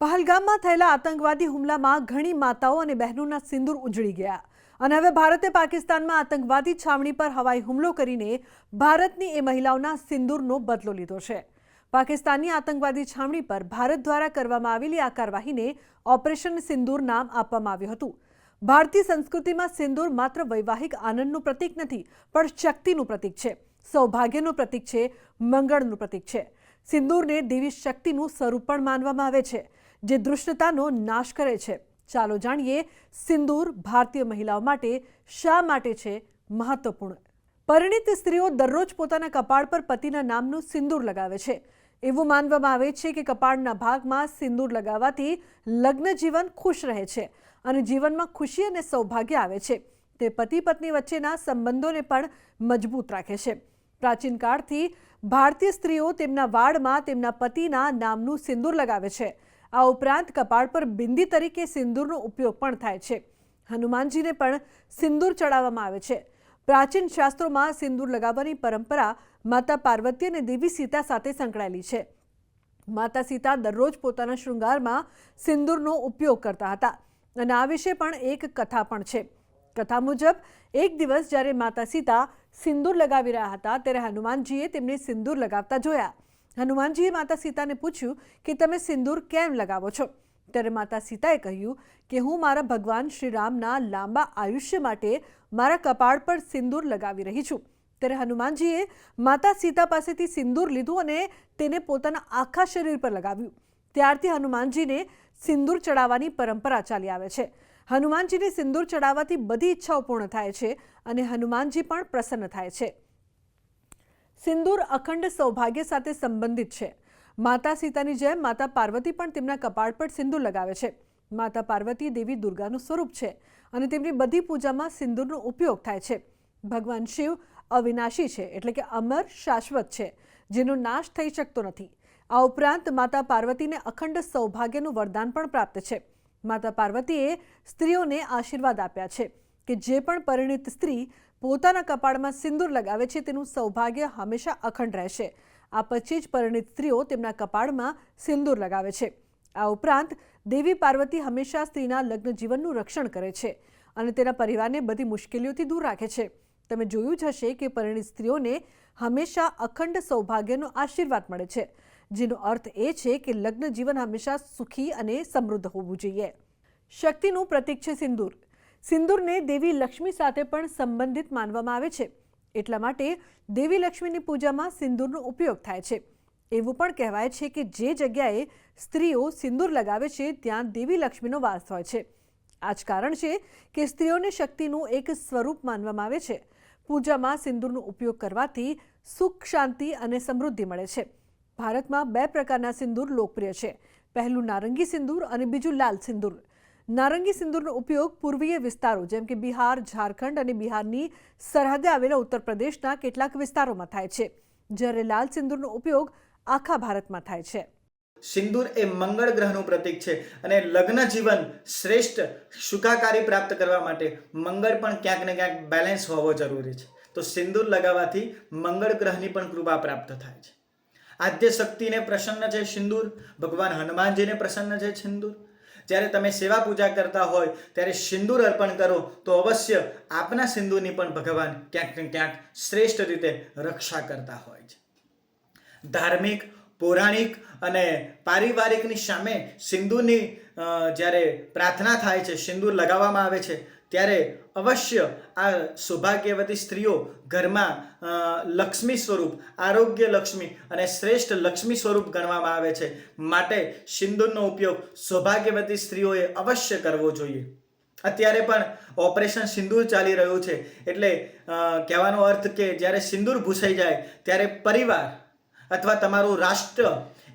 પહલગામમાં થયેલા આતંકવાદી હુમલામાં ઘણી માતાઓ અને બહેનોના સિંદૂર ઉજળી ગયા અને હવે ભારતે પાકિસ્તાનમાં આતંકવાદી છાવણી પર હવાઈ હુમલો કરીને ભારતની એ મહિલાઓના સિંદૂરનો બદલો લીધો છે। પાકિસ્તાનની આતંકવાદી છાવણી પર ભારત દ્વારા કરવામાં આવેલી આ કાર્યવાહીને ઓપરેશન સિંદૂર નામ આપવામાં આવ્યું હતું। ભારતીય સંસ્કૃતિમાં સિંદૂર માત્ર વૈવાહિક આનંદનું પ્રતીક નથી, પણ શક્તિનું પ્રતીક છે, સૌભાગ્યનું પ્રતીક છે, મંગળનું પ્રતીક છે। સિંદૂરને દેવી શક્તિનું સ્વરૂપ પણ માનવામાં આવે છે, જે દુષ્ટતાનો નાશ કરે છે। ચાલો જાણીએ સિંદૂર ભારતીય મહિલાઓ માટે શા માટે છે મહત્વપૂર્ણ। પરિણીત સ્ત્રીઓ દરરોજ પોતાના કપાળ પર પતિના નામનું સિંદૂર લગાવે છે। એવું માનવામાં આવે છે કે કપાળના ભાગમાં સિંદૂર લગાવવાથી લગ્ન જીવન ખુશ રહે છે અને જીવનમાં ખુશી અને સૌભાગ્ય આવે છે। તે પતિ પત્ની વચ્ચેના સંબંધોને પણ મજબૂત રાખે છે। પ્રાચીન કાળથી ભારતીય સ્ત્રીઓ તેમના વાળમાં તેમના પતિના નામનું સિંદૂર લગાવે છે। આ ઉપરાંત કપાળ પર બિંદી તરીકે સિંદૂરનો ઉપયોગ પણ થાય છે। હનુમાનજીને પણ સિંદૂર ચડાવવામાં આવે છે। પ્રાચીન શાસ્ત્રોમાં સિંદૂર લગાવવાની પરંપરા માતા પાર્વતી અને દેવી સીતા સાથે સંકળાયેલી છે। માતા સીતા દરરોજ પોતાના શૃંગારમાં સિંદૂરનો ઉપયોગ કરતા હતા અને આ વિશે પણ એક કથા પણ છે। કથા મુજબ એક દિવસ જ્યારે માતા સીતા સિંદૂર લગાવી રહ્યા હતા ત્યારે હનુમાનજીએ તેમને સિંદૂર લગાવતા જોયા। હનુમાનજીએ માતા સીતાને પૂછ્યું કે તમે સિંદૂર કેમ લગાવો છો? ત્યારે માતા સીતાએ કહ્યું કે હું મારા ભગવાન શ્રી રામના લાંબા આયુષ્ય માટે મારા કપાળ પર સિંદૂર લગાવી રહી છું। ત્યારે હનુમાનજીએ માતા સીતા પાસેથી સિંદૂર લીધું અને તેને પોતાના આખા શરીર પર લગાવ્યું। ત્યારથી હનુમાનજીને સિંદૂર ચડાવવાની પરંપરા ચાલી આવે છે। હનુમાનજીને સિંદૂર ચડાવવાથી બધી ઈચ્છાઓ પૂર્ણ થાય છે અને હનુમાનજી પણ પ્રસન્ન થાય છે। સિંદૂર અખંડ સૌભાગ્ય સાથે સંબંધિત છે। માતા સીતાની જેમ માતા પાર્વતી પણ તેમના કપાળ પર સિંદૂર લગાવે છે। માતા પાર્વતી દેવી દુર્ગાનું સ્વરૂપ છે અને તેમની બધી પૂજામાં સિંદૂરનો ઉપયોગ થાય છે। ભગવાન શિવ અવિનાશી છે, એટલે કે અમર, શાશ્વત છે, જેનો નાશ થઈ શકતો નથી। આ ઉપરાંત માતા પાર્વતીને અખંડ સૌભાગ્યનું વરદાન પણ પ્રાપ્ત છે। માતા પાર્વતીએ સ્ત્રીઓને આશીર્વાદ આપ્યા છે કે જે પણ પરિણીત સ્ત્રી પોતાના કપાળમાં સિંદૂર લગાવે છે તેનું સૌભાગ્ય હંમેશા અખંડ રહેશે। આ પછી જ પરિણીત સ્ત્રીઓ તેમના કપાળમાં સિંદૂર લગાવે છે। આ ઉપરાંત દેવી પાર્વતી હંમેશા સ્ત્રીના લગ્ન જીવનનું રક્ષણ કરે છે અને તેના પરિવારને બધી મુશ્કેલીઓથી દૂર રાખે છે। તમે જોયું જ હશે કે પરિણીત સ્ત્રીઓને હંમેશા અખંડ સૌભાગ્યનો આશીર્વાદ મળે છે, જેનો અર્થ એ છે કે લગ્ન જીવન હંમેશા સુખી અને સમૃદ્ધ હોવું જોઈએ। શક્તિનું પ્રતીક છે સિંદૂર। સિંદૂરને દેવી લક્ષ્મી સાથે પણ સંબંધિત માનવામાં આવે છે, એટલા માટે દેવી લક્ષ્મીની પૂજામાં સિંદૂરનો ઉપયોગ થાય છે। એવું પણ કહેવાય છે કે જે જગ્યાએ સ્ત્રીઓ સિંદૂર લગાવે છે ત્યાં દેવી લક્ષ્મીનો વાસ હોય છે। આ જ કારણ છે કે સ્ત્રીઓને શક્તિનું એક સ્વરૂપ માનવામાં આવે છે। પૂજામાં સિંદૂરનો ઉપયોગ કરવાથી સુખ, શાંતિ અને સમૃદ્ધિ મળે છે। ભારતમાં બે પ્રકારના સિંદૂર લોકપ્રિય છે। પહેલું નારંગી સિંદૂર અને બીજું લાલ સિંદૂર। નારંગી સિંદૂરનો ઉપયોગ પૂર્વીય વિસ્તારો જેમ કે બિહાર, ઝારખંડ અને બિહારની સરહદે આવેલા ઉત્તર પ્રદેશના કેટલાક વિસ્તારોમાં થાય છે, જ્યારે લાલ સિંદૂરનો ઉપયોગ આખા ભારતમાં થાય છે। સિંદૂર એ મંગળ ગ્રહનું પ્રતીક છે અને લગ્ન જીવન શ્રેષ્ઠ સુખાકારી પ્રાપ્ત કરવા માટે મંગળ પણ ક્યાંક ને ક્યાંક બેલેન્સ હોવો જરૂરી છે। તો સિંદૂર લગાવવાથી મંગળ ગ્રહની પણ કૃપા પ્રાપ્ત થાય છે। આદ્ય શક્તિને પ્રસન્ન છે સિંદૂર, ભગવાન હનુમાનજીને પ્રસન્ન છે સિંદૂર। જ્યારે તમે સેવા પૂજા કરતા હોય ત્યારે સિંદૂર અર્પણ કરો તો અવશ્ય આપના સિંદૂરની પણ ભગવાન ક્યાંક ને ક્યાંક શ્રેષ્ઠ રીતે રક્ષા કરતા હોય છે। ધાર્મિક, પૌરાણિક અને પારિવારિકની સામે સિંદૂરની જ્યારે પ્રાર્થના થાય છે, સિંદૂર લગાવવામાં આવે છે, ત્યારે અવશ્ય આ સૌભાગ્યવતી સ્ત્રીઓ ઘરમાં લક્ષ્મી સ્વરૂપ, આરોગ્ય લક્ષ્મી અને શ્રેષ્ઠ લક્ષ્મી સ્વરૂપ ગણવામાં આવે છે। માટે સિંદૂરનો ઉપયોગ સૌભાગ્યવતી સ્ત્રીઓએ અવશ્ય કરવો જોઈએ। અત્યારે પણ ઓપરેશન સિંદૂર ચાલી રહ્યું છે, એટલે કહેવાનો અર્થ કે જ્યારે સિંદૂર ભૂસાઈ જાય ત્યારે પરિવાર અથવા તમારું રાષ્ટ્ર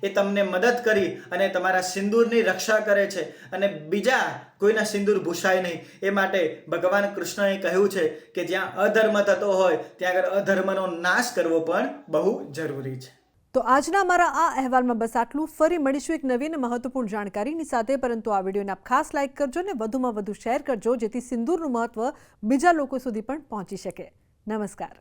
એ તમને મદદ કરી અને તમારા સિંદૂરની રક્ષા કરે છે અને બીજા કોઈના સિંદૂર ભૂસાય નહીં, એ માટે ભગવાન કૃષ્ણએ કહ્યું છે કે જ્યાં અધર્મ થતો હોય ત્યાં આગળ અધર્મનો નાશ કરવો પણ બહુ જરૂરી છે। તો આજના અમારા આ અહેવાલમાં બસ આટલું। ફરી મળીશું એક નવી અને મહત્વપૂર્ણ જાણકારીની સાથે, પરંતુ આ વિડીયોને આપ ખાસ લાઇક કરજો અને વધુમાં વધુ શેર કરજો, જેથી સિંદૂરનું મહત્વ બીજા લોકો સુધી પણ પહોંચી શકે। નમસ્કાર।